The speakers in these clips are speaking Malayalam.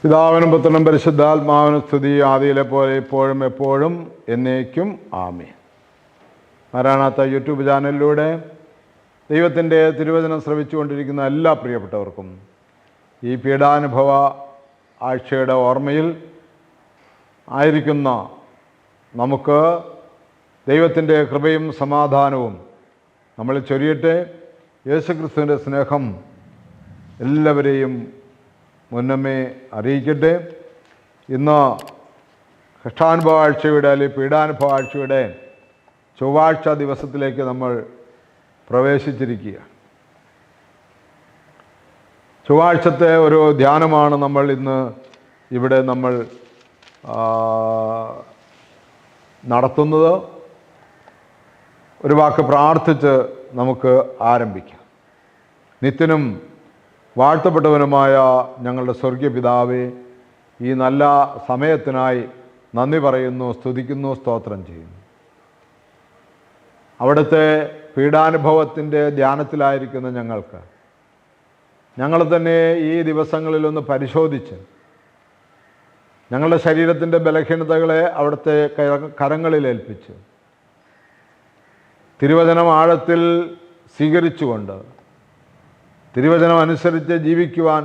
പിതാവിനും പുത്രനും പരിശുദ്ധാത്മാവിനും സ്തുതി, ആദിയിലെ പോലെ ഇപ്പോഴും എപ്പോഴും എന്നേക്കും ആമേൻ. മാരാനാത്ത യൂട്യൂബ് ചാനലിലൂടെ ദൈവത്തിൻ്റെ തിരുവചനം ശ്രവിച്ചുകൊണ്ടിരിക്കുന്ന എല്ലാ പ്രിയപ്പെട്ടവർക്കും ഈ പീഡാനുഭവ ആഴ്ചയുടെ ഓർമ്മയിൽ ആയിരിക്കുന്ന നമുക്ക് ദൈവത്തിൻ്റെ കൃപയും സമാധാനവും നമ്മൾ ചൊരിയട്ടെ. യേശുക്രിസ്തുവിൻ്റെ സ്നേഹം എല്ലാവരെയും മുന്നമേ അറിയിക്കട്ടെ. ഇന്ന് കഷ്ടാനുഭവ ആഴ്ചയുടെ അല്ലെങ്കിൽ പീഡാനുഭവ ആഴ്ചയുടെ ചൊവ്വാഴ്ച ദിവസത്തിലേക്ക് നമ്മൾ പ്രവേശിച്ചിരിക്കുക. ചൊവ്വാഴ്ചത്തെ ഒരു ധ്യാനമാണ് നമ്മൾ ഇന്ന് ഇവിടെ നമ്മൾ നടത്തുന്നത്. ഒരു വാക്ക് പ്രാർത്ഥിച്ച് നമുക്ക് ആരംഭിക്കാം. നിത്യനും വാഴ്ത്തപ്പെട്ടവനുമായ ഞങ്ങളുടെ സ്വർഗീയ പിതാവേ, ഈ നല്ല സമയത്തിനായി നന്ദി പറയുന്നു, സ്തുതിക്കുന്നു, സ്തോത്രം ചെയ്യുന്നു. അവിടുത്തെ പീഡാനുഭവത്തിൻ്റെ ധ്യാനത്തിലായിരിക്കുന്ന ഞങ്ങൾക്ക് ഞങ്ങൾ തന്നെ ഈ ദിവസങ്ങളിലൊന്ന് പരിശോധിച്ച് ഞങ്ങളുടെ ശരീരത്തിൻ്റെ ബലഹീനതകളെ അവിടുത്തെ കരങ്ങളിൽ ഏൽപ്പിച്ച് തിരുവചനം ആഴത്തിൽ സ്വീകരിച്ചുകൊണ്ട് തിരുവചനം അനുസരിച്ച് ജീവിക്കുവാൻ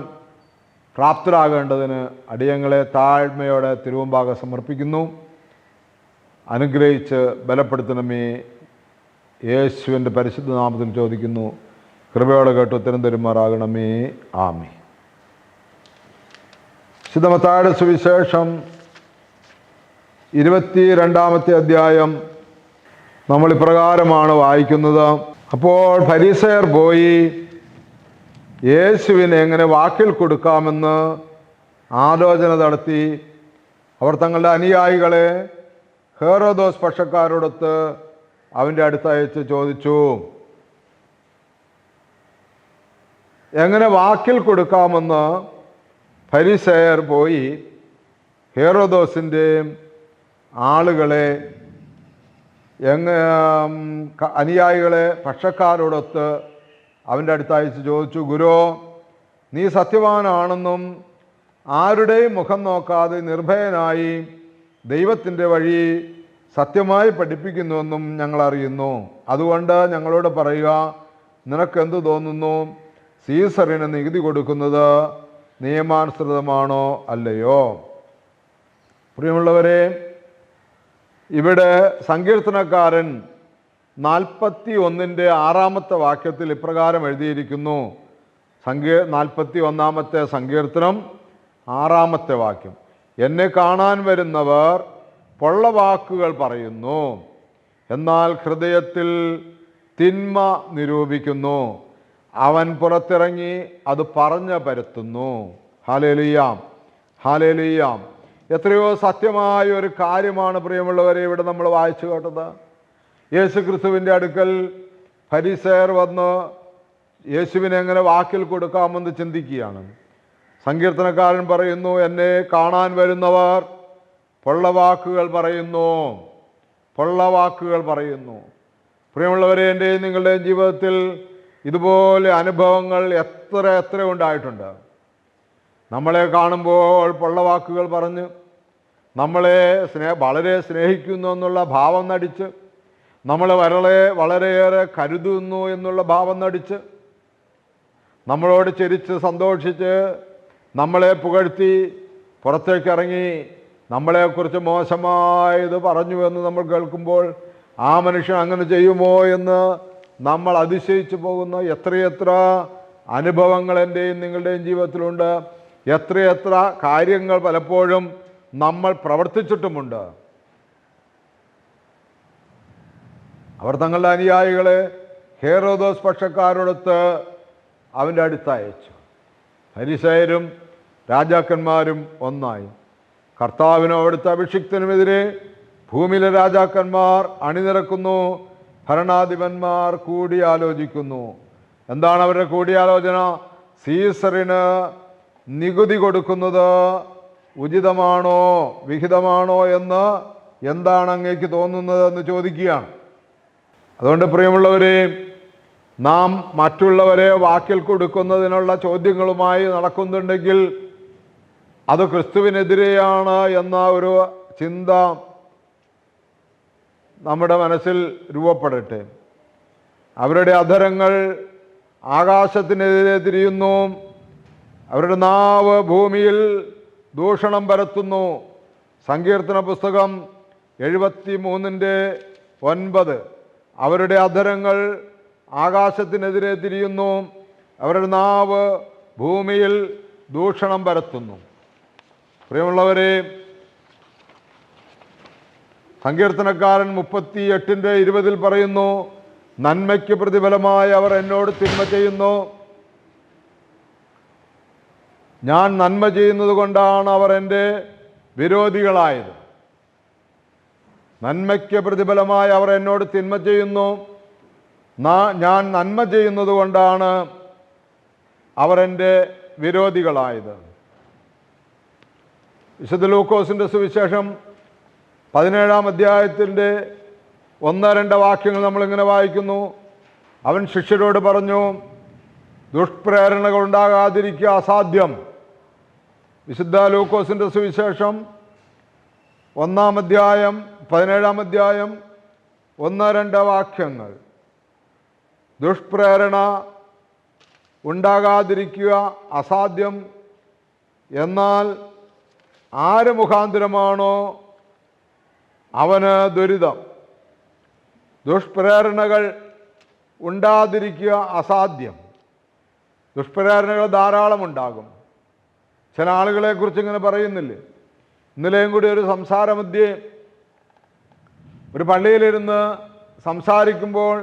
പ്രാപ്തരാകേണ്ടതിന് അടിയങ്ങളെ താഴ്മയോടെ തിരുമുമ്പാകെ സമർപ്പിക്കുന്നു. അനുഗ്രഹിച്ച് ബലപ്പെടുത്തണമേ. യേശുവിൻ്റെ പരിശുദ്ധ നാമത്തിൽ ചോദിക്കുന്നു, കൃപയോടെ കേട്ട് ഉത്തരം തരുമാറാകണമേ. ആമേൻ. വിശുദ്ധ മത്തായിയുടെ സുവിശേഷം 22-ാമത്തെ അധ്യായം നമ്മൾ ഇപ്രകാരമാണ് വായിക്കുന്നത്. അപ്പോൾ ഫരീസയർ പോയി യേശുവിനെ എങ്ങനെ വാക്കിൽ കൊടുക്കാമെന്ന് ആലോചന നടത്തി. അവർ തങ്ങളുടെ അനുയായികളെ ഹെറോദോസ് പക്ഷക്കാരോടൊത്ത് അവൻ്റെ അടുത്തയച്ച് ചോദിച്ചു, എങ്ങനെ വാക്കിൽ കൊടുക്കാമെന്ന് ഫരീസയർ പോയി ഹെറോദോസിൻ്റെ ആളുകളെ അനുയായികളെ പക്ഷക്കാരോടൊത്ത് അവൻ്റെ അടുത്തയച്ച് ചോദിച്ചു, ഗുരു, നീ സത്യവാനാണെന്നും ആരുടെയും മുഖം നോക്കാതെ നിർഭയനായി ദൈവത്തിൻ്റെ വഴി സത്യമായി പഠിപ്പിക്കുന്നുവെന്നും ഞങ്ങൾ അറിയുന്നു. അതുകൊണ്ട് ഞങ്ങളോട് പറയുക, നിനക്കെന്തു തോന്നുന്നു? സീസറിന് നികുതി കൊടുക്കുന്നത് നിയമാനുസൃതമാണോ അല്ലയോ? പ്രിയമുള്ളവരെ, ഇവിടെ സങ്കീർത്തനക്കാരൻ 41-ന്റെ 6-ാമത്തെ വാക്യത്തിൽ ഇപ്രകാരം എഴുതിയിരിക്കുന്നു. 41-ാമത്തെ സങ്കീർത്തനം 6-ാമത്തെ വാക്യം, എന്നെ കാണാൻ വരുന്നവർ പൊള്ളവാക്കുകൾ പറയുന്നു, എന്നാൽ ഹൃദയത്തിൽ തിന്മ നിരൂപിക്കുന്നു. അവൻ പുറത്തിറങ്ങി അത് പറഞ്ഞു പരത്തുന്നു. Hallelujah, hallelujah. എത്രയോ സത്യമായ ഒരു കാര്യമാണ് പ്രിയമുള്ളവരെ ഇവിടെ നമ്മൾ വായിച്ചു കേട്ടത്. യേശുക്രിസ്തുവിൻ്റെ അടുക്കൽ ഫരീസയർ വന്ന് യേശുവിനെ എങ്ങനെ വാക്കിൽ കൊടുക്കാമെന്ന് ചിന്തിക്കുകയാണ്. സങ്കീർത്തനക്കാരൻ പറയുന്നു, എന്നെ കാണാൻ വരുന്നവർ പൊള്ളവാക്കുകൾ പറയുന്നു, പൊള്ളവാക്കുകൾ പറയുന്നു. പ്രിയമുള്ളവരെ, എൻ്റെയും നിങ്ങളുടെയും ജീവിതത്തിൽ ഇതുപോലെ അനുഭവങ്ങൾ എത്ര ഉണ്ടായിട്ടുണ്ട്. നമ്മളെ കാണുമ്പോൾ പൊള്ളവാക്കുകൾ പറഞ്ഞ് നമ്മളെ വളരെ സ്നേഹിക്കുന്നു എന്നുള്ള ഭാവം നടിച്ച്, നമ്മളെ വളരെയേറെ കരുതുന്നു എന്നുള്ള ഭാവം നടിച്ച്, നമ്മളോട് ചിരിച്ച് സന്തോഷിച്ച് നമ്മളെ പുകഴ്ത്തി പുറത്തേക്കിറങ്ങി നമ്മളെക്കുറിച്ച് മോശമായത് പറഞ്ഞു എന്ന് നമ്മൾ കേൾക്കുമ്പോൾ ആ മനുഷ്യൻ അങ്ങനെ ചെയ്യുമോ എന്ന് നമ്മൾ അതിശയിച്ചു പോകുന്ന എത്രയെത്ര അനുഭവങ്ങൾ എൻ്റെയും നിങ്ങളുടെയും ജീവിതത്തിലുണ്ട്. എത്രയെത്ര കാര്യങ്ങൾ പലപ്പോഴും നമ്മൾ പ്രവർത്തിച്ചിട്ടുമുണ്ട്. അവർ തങ്ങളുടെ അനുയായികളെ ഹെറോദോസ് പക്ഷക്കാരോടൊത്ത് അവൻ്റെ അടുത്തയച്ചു. ഫരീസയരും രാജാക്കന്മാരും ഒന്നായി. കർത്താവിനും അവിടുത്തെ അഭിഷിക്തനുമെതിരെ ഭൂമിയിലെ രാജാക്കന്മാർ അണിനിരക്കുന്നു, ഭരണാധിപന്മാർ കൂടിയാലോചിക്കുന്നു. എന്താണ് അവരുടെ കൂടിയാലോചന? സീസറിന് നികുതി കൊടുക്കുന്നത് ഉചിതമാണോ വിഹിതമാണോ എന്ന് എന്താണ് അങ്ങേക്ക് തോന്നുന്നത് എന്ന് ചോദിക്കുകയാണ്. അതുകൊണ്ട് പ്രിയമുള്ളവരെ, നാം മറ്റുള്ളവരെ വാക്കിൽ കൊടുക്കുന്നതിനുള്ള ചോദ്യങ്ങളുമായി നടക്കുന്നുണ്ടെങ്കിൽ അത് ക്രിസ്തുവിനെതിരെയാണ് എന്ന ഒരു ചിന്ത നമ്മുടെ മനസ്സിൽ രൂപപ്പെടട്ടെ. അവരുടെ അധരങ്ങൾ ആകാശത്തിനെതിരെ തിരിയുന്നു, അവരുടെ നാവ് ഭൂമിയിൽ ദൂഷണം പരത്തുന്നു. സങ്കീർത്തന പുസ്തകം 73:9. അവരുടെ അധരങ്ങൾ ആകാശത്തിനെതിരെ തിരിയുന്നു, അവരുടെ നാവ് ഭൂമിയിൽ ദൂഷണം പരത്തുന്നു. പ്രിയമുള്ളവരെ, സങ്കീർത്തനക്കാരൻ 38:20 പറയുന്നു, നന്മയ്ക്ക് പ്രതിഫലമായി അവർ എന്നോട് തിന്മ ചെയ്യുന്നു. ഞാൻ നന്മ ചെയ്യുന്നത് കൊണ്ടാണ് അവർ എൻ്റെ വിരോധികളായത്. നന്മയ്ക്ക് പ്രതിഫലമായി അവർ എന്നോട് തിന്മ ചെയ്യുന്നു. ഞാൻ നന്മ ചെയ്യുന്നത് കൊണ്ടാണ് അവർ എൻ്റെ വിരോധികളായത്. വിശുദ്ധ ലൂക്കോസിൻ്റെ സുവിശേഷം 17-ാം അധ്യായത്തിൻ്റെ 1-2 വാക്യങ്ങൾ നമ്മളിങ്ങനെ വായിക്കുന്നു. അവൻ ശിഷ്യരോട് പറഞ്ഞു, ദുഷ്പ്രേരണകൾ ഉണ്ടാകാതിരിക്കുക അസാധ്യം. വിശുദ്ധ ലൂക്കോസിൻ്റെ സുവിശേഷം 1-ാം അധ്യായം 17-ാം അധ്യായം 1-2 വാക്യങ്ങൾ. ദുഷ്പ്രേരണ ഉണ്ടാകാതിരിക്കുക അസാധ്യം. എന്നാൽ ആര് മുഖാന്തരമാണോ അവന് ദുരിതം. ദുഷ്പ്രേരണകൾ ഉണ്ടാതിരിക്കുക അസാധ്യം. ദുഷ്പ്രേരണകൾ ധാരാളം ഉണ്ടാകും. ചില ആളുകളെക്കുറിച്ച് ഇങ്ങനെ പറയുന്നില്ലേ. ഇന്നലെയും കൂടി ഒരു സംസാരമധ്യേ ഒരു പള്ളിയിലിരുന്ന് സംസാരിക്കുമ്പോൾ,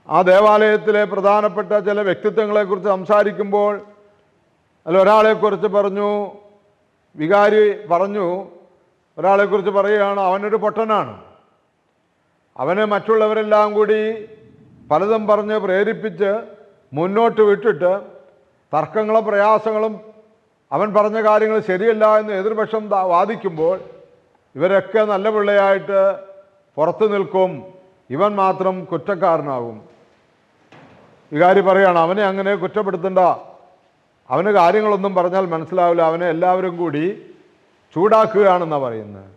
ആ ദേവാലയത്തിലെ പ്രധാനപ്പെട്ട ചില വ്യക്തിത്വങ്ങളെക്കുറിച്ച് സംസാരിക്കുമ്പോൾ ഒരാളെക്കുറിച്ച് പറഞ്ഞു, വികാരി പറഞ്ഞു, ഒരാളെക്കുറിച്ച് പറയുകയാണ്, അവനൊരു പൊട്ടനാണ്. അവനെ മറ്റുള്ളവരെല്ലാം കൂടി പലതും പറഞ്ഞ് പ്രേരിപ്പിച്ച് മുന്നോട്ട് വിട്ടിട്ട് തർക്കങ്ങളും പ്രയാസങ്ങളും അവൻ പറഞ്ഞ കാര്യങ്ങൾ ശരിയല്ല എന്ന് എതിർപക്ഷം വാദിക്കുമ്പോൾ ഇവരൊക്കെ നല്ല പിള്ളയായിട്ട് പുറത്തു നിൽക്കും, ഇവൻ മാത്രം കുറ്റക്കാരനാകും. വികാരി പറയുകയാണ്, അവനെ അങ്ങനെ കുറ്റപ്പെടുത്തണ്ട, അവന് കാര്യങ്ങളൊന്നും പറഞ്ഞാൽ മനസ്സിലാവില്ല, അവനെ എല്ലാവരും കൂടി ചൂടാക്കുകയാണെന്നാണ് പറയുന്നത്.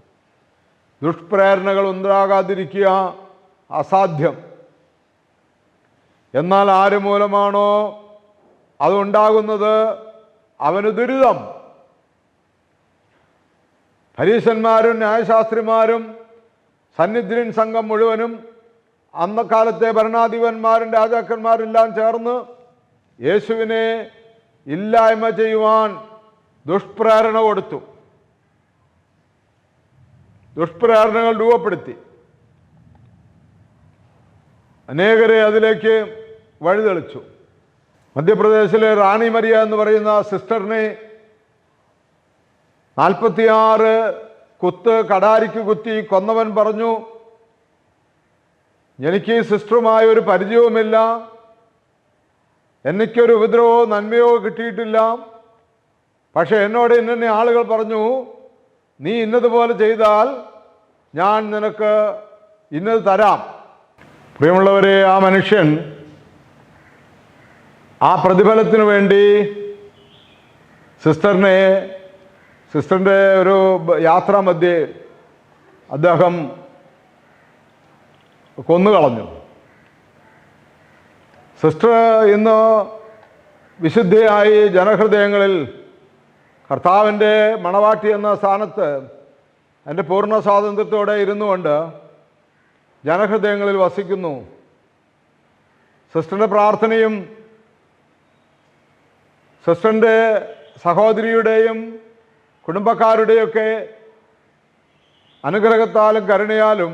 ദുഷ്പ്രേരണകൾ ഉണ്ടാകാതിരിക്കുക അസാധ്യം. എന്നാൽ ആര് മൂലമാണോ അതുണ്ടാകുന്നത് അവന് ദുരിതം. ഫരീസന്മാരും ന്യായശാസ്ത്രിമാരും സന്നിധിൻ സംഘം മുഴുവനും അന്നക്കാലത്തെ ഭരണാധിപന്മാരും രാജാക്കന്മാരെല്ലാം ചേർന്ന് യേശുവിനെ ഇല്ലായ്മ ചെയ്യുവാൻ ദുഷ്പ്രേരണ കൊടുത്തു. ദുഷ്പ്രേരണകൾ രൂപപ്പെടുത്തി അനേകരെ അതിലേക്ക് വഴിതെളിച്ചു. മധ്യപ്രദേശിലെ റാണി മരിയ എന്ന് പറയുന്ന സിസ്റ്ററിനെ 46 കുത്ത് കടാരിക്ക് കുത്തി കൊന്നവൻ പറഞ്ഞു, എനിക്ക് ഈ സിസ്റ്ററുമായ ഒരു പരിചയവുമില്ല, എനിക്കൊരു ഉപദ്രവമോ നന്മയോ കിട്ടിയിട്ടില്ല, പക്ഷെ എന്നോട് ഇന്ന ആളുകൾ പറഞ്ഞു, നീ ഇന്നതുപോലെ ചെയ്താൽ ഞാൻ നിനക്ക് ഇന്നത് തരാം. പ്രിയമുള്ളവരെ, ആ മനുഷ്യൻ ആ പ്രതിഫലത്തിനു വേണ്ടി സിസ്റ്ററിൻ്റെ ഒരു യാത്രാമധ്യേ അദ്ദേഹം കൊന്നുകളഞ്ഞു. സിസ്റ്റർ ഇന്ന് വിശുദ്ധയായി ജനഹൃദയങ്ങളിൽ കർത്താവിൻ്റെ മണവാട്ടി എന്ന സ്ഥാനത്ത് എൻ്റെ പൂർണ്ണ സ്വാതന്ത്ര്യത്തോടെ ഇരുന്നു കൊണ്ട് ജനഹൃദയങ്ങളിൽ വസിക്കുന്നു. സിസ്റ്ററിൻ്റെ പ്രാർത്ഥനയും സിസ്റ്ററിൻ്റെ സഹോദരിയുടെയും കുടുംബക്കാരുടെയൊക്കെ അനുഗ്രഹത്താലും കരുണയാലും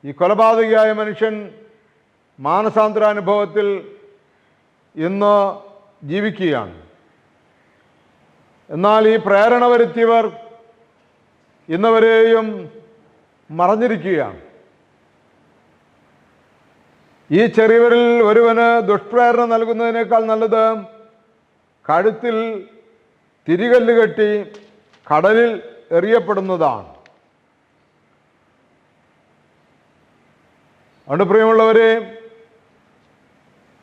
ഈ കൊലപാതകിയായ മനുഷ്യൻ മാനസാന്തരാനുഭവത്തിൽ ഇന്ന് ജീവിക്കുകയാണ്. എന്നാൽ ഈ പ്രേരണ വരുത്തിയവർ ഇന്നുവരെയും മറഞ്ഞിരിക്കുകയാണ്. ഈ ചെറിയവരിൽ ഒരുവന് ദുഷ്പ്രേരണ നൽകുന്നതിനേക്കാൾ നല്ലത് കഴുത്തിൽ തിരികല്ല് കെട്ടി കടലിൽ എറിയപ്പെടുന്നതാണ്. അതുകൊണ്ട് പ്രിയമുള്ളവരെ,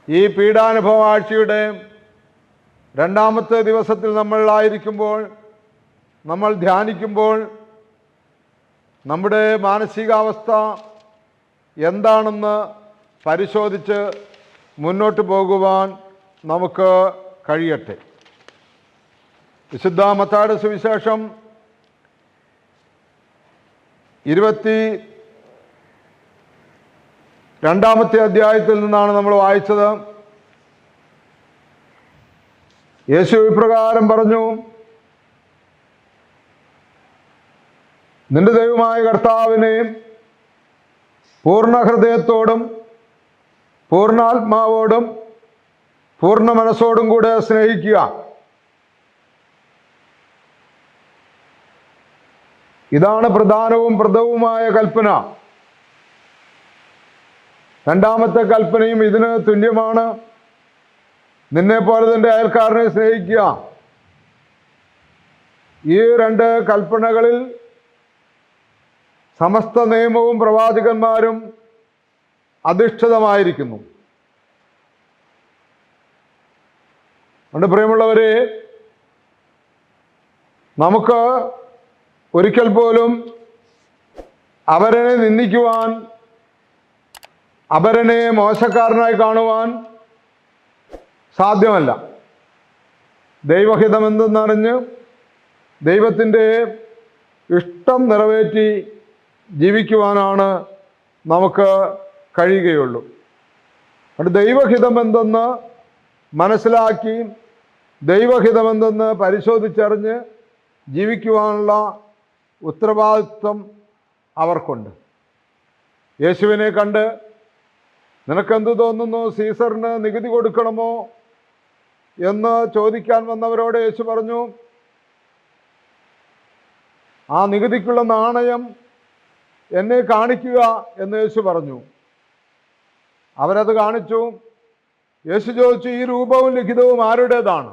ഈ പീഡാനുഭവ ആഴ്ചയുടെ രണ്ടാമത്തെ ദിവസത്തിൽ നമ്മളായിരിക്കുമ്പോൾ, നമ്മൾ ധ്യാനിക്കുമ്പോൾ നമ്മുടെ മാനസികാവസ്ഥ എന്താണെന്ന് പരിശോധിച്ച് മുന്നോട്ട് പോകുവാൻ നമുക്ക് കഴിയട്ടെ. വിശുദ്ധ മത്തായിയുടെ സുവിശേഷം 22-ാമത്തെ അധ്യായത്തിൽ നിന്നാണ് നമ്മൾ വായിച്ചത്. യേശു ഇപ്രകാരം പറഞ്ഞു: നിന്റെ ദൈവമായ കർത്താവിനെ പൂർണ്ണ ഹൃദയത്തോടും പൂർണ്ണാത്മാവോടും പൂർണ്ണ മനസ്സോടും കൂടെ സ്നേഹിക്കുക. ഇതാണ് പ്രധാനവും പ്രഥമവുമായ കൽപ്പന. രണ്ടാമത്തെ കൽപ്പനയും ഇതിന് തുല്യമാണ്: നിന്നെ പോലെ നിന്റെ അയൽക്കാരനെ സ്നേഹിക്കുക. ഈ രണ്ട് കൽപ്പനകളിൽ സമസ്ത നിയമവും പ്രവാചകന്മാരും അധിഷ്ഠിതമായിരിക്കുന്നു. അതുകൊണ്ട് പ്രിയമുള്ളവരെ, നമുക്ക് ഒരിക്കൽ പോലും അവരെ നിന്ദിക്കുവാൻ, അവരെ മോശക്കാരനായി കാണുവാൻ സാധ്യമല്ല. ദൈവഹിതമെന്തെന്നറിഞ്ഞ് ദൈവത്തിൻ്റെ ഇഷ്ടം നിറവേറ്റി ജീവിക്കുവാനാണ് നമുക്ക് കഴിയുകയുള്ളൂ. അത് ദൈവഹിതമെന്തെന്ന് മനസ്സിലാക്കി ദൈവഹിതമെന്തെന്ന് പരിശോധിച്ചറിഞ്ഞ് ജീവിക്കുവാനുള്ള ഉത്തരവാദിത്വം അവർക്കുണ്ട്. യേശുവിനെ കണ്ട് നിനക്കെന്ത് തോന്നുന്നു, സീസറിന് നികുതി കൊടുക്കണമോ എന്ന് ചോദിക്കാൻ വന്നവരോട് യേശു പറഞ്ഞു, ആ നികുതിക്കുള്ള നാണയം എന്നെ കാണിക്കുക എന്ന് യേശു പറഞ്ഞു. അവരത് കാണിച്ചു. യേശു ചോദിച്ചു, ഈ രൂപവും ലിഖിതവും ആരുടേതാണ്?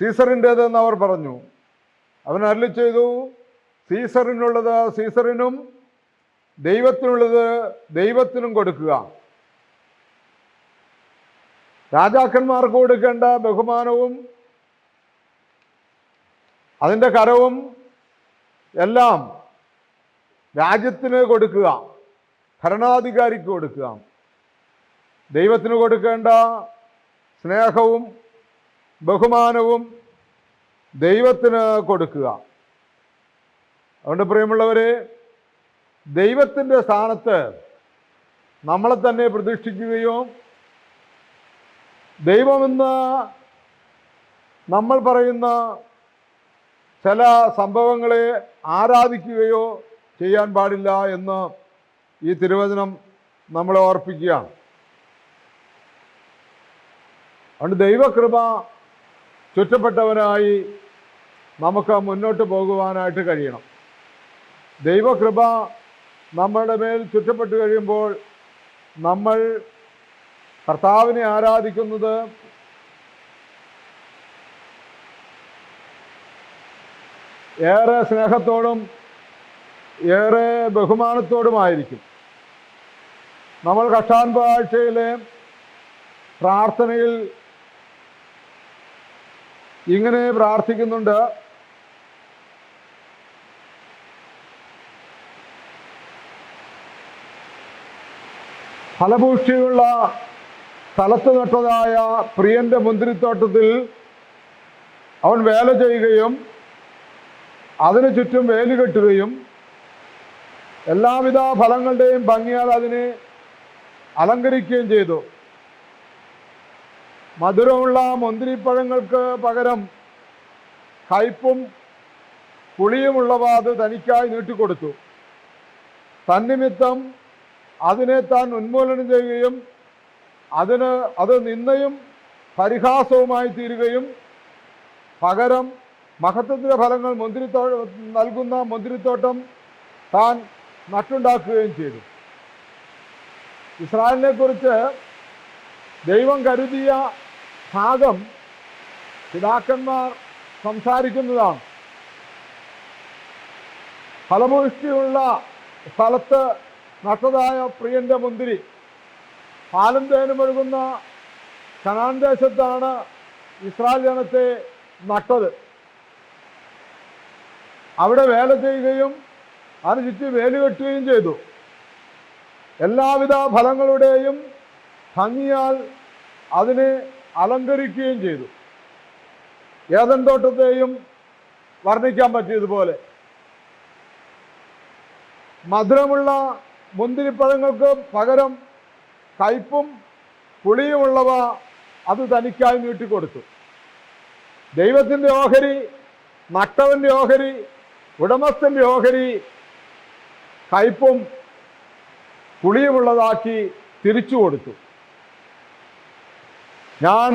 സീസറിൻ്റേതെന്ന് അവർ പറഞ്ഞു. അവൻ അരുളി ചെയ്തു, സീസറിനുള്ളത് സീസറിനും ദൈവത്തിനുള്ളത് ദൈവത്തിനും കൊടുക്കുക. രാജാക്കന്മാർക്ക് കൊടുക്കേണ്ട ബഹുമാനവും അതിൻ്റെ കരവും എല്ലാം രാജ്യത്തിന് കൊടുക്കുക, ഭരണാധികാരിക്ക് കൊടുക്കുക. ദൈവത്തിന് കൊടുക്കേണ്ട സ്നേഹവും ബഹുമാനവും ദൈവത്തിന് കൊടുക്കുക. അതുകൊണ്ട് പ്രിയമുള്ളവരെ, ദൈവത്തിൻ്റെ സ്ഥാനത്ത് നമ്മളെ തന്നെ പ്രതിഷ്ഠിക്കുകയോ ദൈവമെന്ന് നമ്മൾ പറയുന്ന ചില സംഭവങ്ങളെ ആരാധിക്കുകയോ ചെയ്യാൻ പാടില്ല എന്ന് ഈ തിരുവചനം നമ്മളെ ഓർപ്പിക്കുകയാണ്. അതുകൊണ്ട് ദൈവകൃപ ചുറ്റപ്പെട്ടവനായി നമുക്ക് മുന്നോട്ട് പോകുവാനായിട്ട് കഴിയണം. ദൈവകൃപ നമ്മളുടെ മേൽ ചുറ്റപ്പെട്ട് കഴിയുമ്പോൾ നമ്മൾ കർത്താവിനെ ആരാധിക്കുന്നത് ഏറെ സ്നേഹത്തോടും ഏറെ ബഹുമാനത്തോടുമായിരിക്കും. നമ്മൾ കഷ്ടാൻപാഴ്ചയിലെ പ്രാർത്ഥനയിൽ ഇങ്ങനെ പ്രാർത്ഥിക്കുന്നുണ്ട്: ഫലപുഷ്ടിയുള്ള സ്ഥലത്ത് നട്ടതായ പ്രിയന്റെ മുന്തിരിത്തോട്ടത്തിൽ അവൻ വേല ചെയ്യുകയും അതിനു ചുറ്റും വേലി കെട്ടുകയും എല്ലാവിധ ഫലങ്ങളുടെയും ഭംഗിയാൽ അതിനെ അലങ്കരിക്കുകയും ചെയ്തു. മധുരമുള്ള മുന്തിരിപ്പഴങ്ങൾക്ക് പകരം കയ്പും പുളിയുമുള്ളവ അത് തനിക്കായി നീട്ടിക്കൊടുത്തു. തന്നിമിത്തം അതിനെ താൻ ഉന്മൂലനം ചെയ്യുകയും അത് നിന്ദയും പരിഹാസവുമായി തീരുകയും പകരം മഹത്വത്തിൻ്റെ ഫലങ്ങൾ നൽകുന്ന മുന്തിരിത്തോട്ടം താൻ നട്ടുണ്ടാക്കുകയും ചെയ്തു. ഇസ്രായേലിനെ കുറിച്ച് ദൈവം കരുതിയ ഭാഗം പിതാക്കന്മാർ സംസാരിക്കുന്നതാണ്. ഫലപുഷ്ടിയുള്ള സ്ഥലത്ത് നട്ടതായ പ്രിയന്റെ മുന്തിരി, പാലും തേനും ഒഴുകുന്ന കനാൻ ദേശത്താണ് ഇസ്രായേൽ ജനത്തെ നട്ടത്. അവിടെ വേല ചെയ്യുകയും അതിന് ചുറ്റും വേലി കെട്ടുകയും ചെയ്തു. എല്ലാവിധ ഫലങ്ങളുടെയും ഭംഗിയാൽ അതിനെ അലങ്കരിക്കുകയും ചെയ്തു. ഏദൻ തോട്ടത്തെയും വർണ്ണിക്കാൻ പറ്റിയതുപോലെ മധുരമുള്ള മുന്തിരിപ്പഴങ്ങൾക്ക് പകരം കയ്പും പുളിയുമുള്ളവ അത് തനിക്കായി നീട്ടിക്കൊടുത്തു. ദൈവത്തിൻ്റെ ഓഹരി, നട്ടവൻ്റെ ഓഹരി, ഉടമസ്ഥൻ്റെ ഓഹരി കയ്പും പുളിയുമുള്ളതാക്കി തിരിച്ചു കൊടുത്തു. ഞാൻ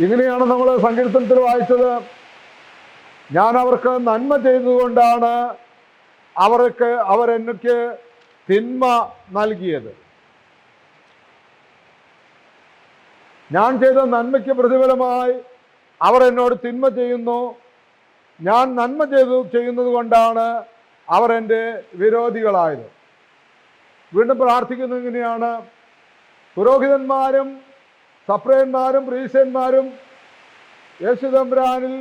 ഇങ്ങനെയാണ് നമ്മൾ സങ്കീർത്തനത്തിൽ വായിച്ചത്, ഞാൻ അവർക്ക് നന്മ ചെയ്തതുകൊണ്ടാണ് അവരെനിക്ക് തിന്മ നൽകിയത്. ഞാൻ ചെയ്ത നന്മയ്ക്ക് പ്രതിഫലമായി അവർ എന്നോട് തിന്മ ചെയ്യുന്നു. ഞാൻ നന്മ ചെയ്യുന്നത് കൊണ്ടാണ് അവർ എൻ്റെ വിരോധികളായത്. വീണ്ടും പ്രാർത്ഥിക്കുന്നത് ഇങ്ങനെയാണ്: പുരോഹിതന്മാരും സപ്രയന്മാരും പ്രീശന്മാരും യേശുതമ്പുരാനിൽ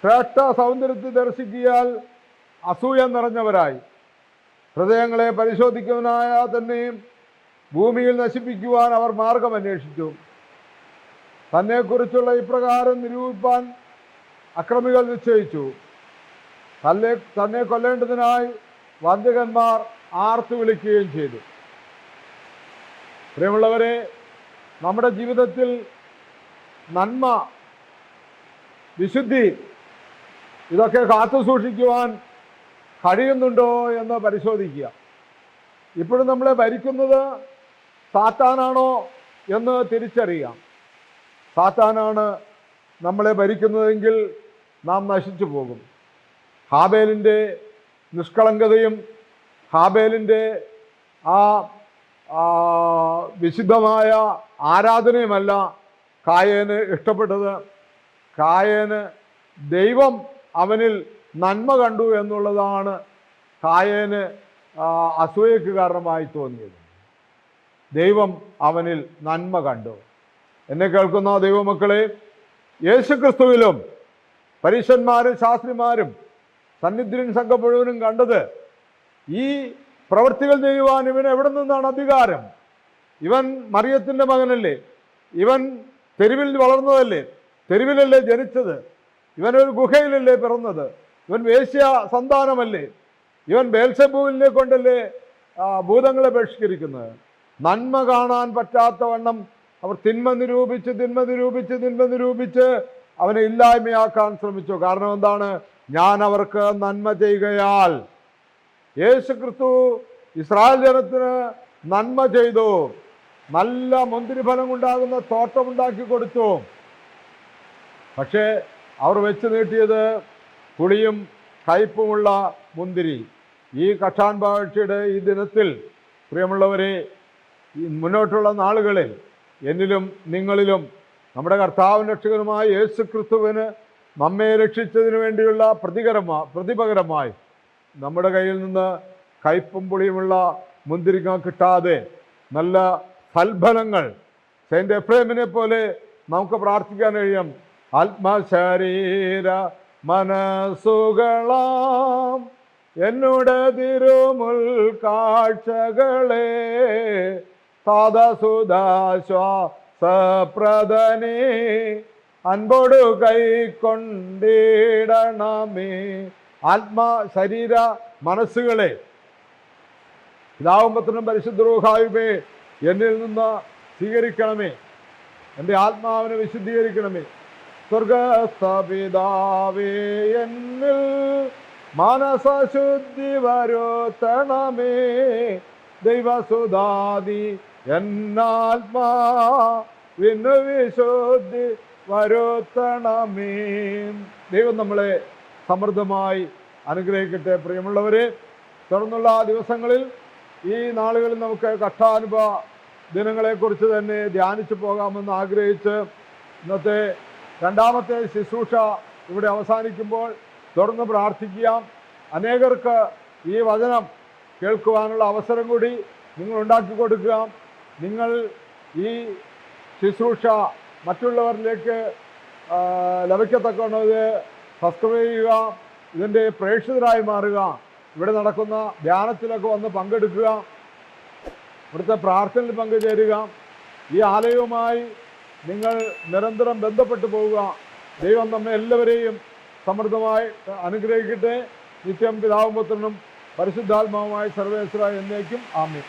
ശ്രേഷ്ഠ സൗന്ദര്യത്തിൽ ദർശിക്കിയാൽ അസൂയ നിറഞ്ഞവരായി ഹൃദയങ്ങളെ പരിശോധിക്കുന്നവനായ തന്നെയും ഭൂമിയിൽ നശിപ്പിക്കുവാൻ അവർ മാർഗം അന്വേഷിച്ചു. തന്നെക്കുറിച്ചുള്ള ഇപ്രകാരം നിരൂപിപ്പാൻ അക്രമികൾ നിശ്ചയിച്ചു. തന്നെ കൊല്ലേണ്ടതിനായി വഞ്ചകന്മാർ ആർത്തു വിളിക്കുകയും ചെയ്തു. പ്രിയമുള്ളവരെ, നമ്മുടെ ജീവിതത്തിൽ നന്മ, വിശുദ്ധി ഇതൊക്കെ കാത്തു സൂക്ഷിക്കുവാൻ കഴിയുന്നുണ്ടോ എന്ന് പരിശോധിക്കുക. ഇപ്പോഴും നമ്മളെ ഭരിക്കുന്നത് സാത്താനാണോ എന്ന് തിരിച്ചറിയാം. സാത്താനാണ് നമ്മളെ ഭരിക്കുന്നതെങ്കിൽ നാം നശിച്ചു പോകും. ഹാബേലിൻ്റെ നിഷ്കളങ്കതയും ഹാബേലിൻ്റെ ആ വിശുദ്ധമായ ആരാധനയുമല്ല കായേന് ഇഷ്ടപ്പെട്ടത്. കായേന് ദൈവം അവനിൽ നന്മ കണ്ടു എന്നുള്ളതാണ് കായേന് അസൂയക്ക് കാരണമായി തോന്നിയത്. ദൈവം അവനിൽ നന്മ കണ്ടു. എന്നെ കേൾക്കുന്ന ദൈവമക്കളെ, യേശുക്രിസ്തുവിലും പരീശന്മാരും ശാസ്ത്രിമാരും സന്നിധിൻ സംഘം മുഴുവനും കണ്ടത് ഈ പ്രവൃത്തികൾ ചെയ്യുവാൻ ഇവന് എവിടെ നിന്നാണ് അധികാരം? ഇവൻ മറിയത്തിൻ്റെ മകനല്ലേ? ഇവൻ തെരുവിൽ വളർന്നതല്ലേ? തെരുവിലല്ലേ ജനിച്ചത്? ഇവനൊരു ഗുഹയിലല്ലേ പിറന്നത്? ഇവൻ വേശ്യ സന്താനമല്ലേ? ഇവൻ ബേൽസെബൂലിനെ കൊണ്ടല്ലേ ഭൂതങ്ങളെ ബഹിഷ്കരിക്കുന്നത്? നന്മ കാണാൻ പറ്റാത്തവണ്ണം അവർ തിന്മ നിരൂപിച്ച് അവനെ ഇല്ലായ്മയാക്കാൻ ശ്രമിച്ചു. കാരണം എന്താണ്? ഞാൻ അവർക്ക് നന്മ ചെയ്യുകയാൽ. യേശുക്രിസ്തു ഇസ്രായേൽ ജനത്തിന് നന്മ ചെയ്തു. നല്ല മുന്തിരിഫലം ഉണ്ടാകുന്ന തോട്ടമുണ്ടാക്കി കൊടുത്തു. പക്ഷേ അവർ വെച്ച് നീട്ടിയത് പുളിയും കയ്പുമുള്ള മുന്തിരി. ഈ കഷാൻ ഭാഷയുടെ ഈ ദിനത്തിൽ പ്രിയമുള്ളവരെ, മുന്നോട്ടുള്ള നാളുകളിൽ എന്നിലും നിങ്ങളിലും നമ്മുടെ കർത്താവും രക്ഷകനുമായ യേശുക്രിസ്തുവിന് നമ്മെ രക്ഷിച്ചതിന് വേണ്ടിയുള്ള പ്രതിപകരമായി നമ്മുടെ കയ്യിൽ നിന്ന് കയ്പും പുളിയുമുള്ള മുന്തിരിങ്ങ കിട്ടാതെ നല്ല ഫൽഫലങ്ങൾ സെയിന്റ് എഫ്രേമിനെ പോലെ നമുക്ക് പ്രാർത്ഥിക്കാൻ കഴിയും. ആത്മശരീര മനസ്സുകളാം എന്നോട് തിരുമുൽ കാഴ്ചകളെ സാദസുദാശ്വാസപ്രദനെ അൻപോട് കൈക്കൊണ്ടിടണമേ. ആത്മശരീര മനസ്സുകളെ പിതാവും പുത്രനും പരിശുദ്ധ റൂഹായുമേ എന്നിൽ നിന്ന് സ്വീകരിക്കണമേ. എൻ്റെ ആത്മാവിനെ വിശുദ്ധീകരിക്കണമേ. സ്വർഗസ്ഥപിതാവേ എന്നിൽ മനസശുദ്ധി വരുത്തണമേ. ദൈവസുധാദി എന്നാത്മാവിന് വിശുദ്ധി വരുത്തണമേ. ദൈവം നമ്മളെ സമൃദ്ധമായി അനുഗ്രഹിക്കട്ടെ. പ്രിയമുള്ളവരെ, തുടർന്നുള്ള ദിവസങ്ങളിൽ ഈ നാളുകളിൽ നമുക്ക് കഷ്ടാനുഭവ ദിനങ്ങളെക്കുറിച്ച് തന്നെ ധ്യാനിച്ചു പോകാമെന്ന് ആഗ്രഹിച്ച് ഇന്നത്തെ രണ്ടാമത്തെ ശുശ്രൂഷ ഇവിടെ അവസാനിക്കുമ്പോൾ തുടർന്ന് പ്രാർത്ഥിക്കാം. അനേകർക്ക് ഈ വചനം കേൾക്കുവാനുള്ള അവസരം കൂടി നിങ്ങൾ ഉണ്ടാക്കി കൊടുക്കുക. നിങ്ങൾ ഈ ശുശ്രൂഷ മറ്റുള്ളവരിലേക്ക് ലഭിക്കത്തക്കവണ്ണം ഇത് സബ്സ്ക്രൈബ് ചെയ്യുക, ഇതിൻ്റെ പ്രേക്ഷിതരായി മാറുക, ഇവിടെ നടക്കുന്ന ധ്യാനത്തിലൊക്കെ വന്ന് പങ്കെടുക്കുക, ഇവിടുത്തെ പ്രാർത്ഥനയിൽ പങ്കുചേരുക. ഈ ആലയവുമായി നിങ്ങൾ നിരന്തരം ബന്ധപ്പെട്ടു പോവുക. ദൈവം നമ്മെ എല്ലാവരെയും സമൃദ്ധമായി അനുഗ്രഹിക്കട്ടെ. നിത്യം പിതാവും പുത്രനും പരിശുദ്ധാത്മാവുമായി സർവേശ്വര എന്നേക്കും ആമേൻ.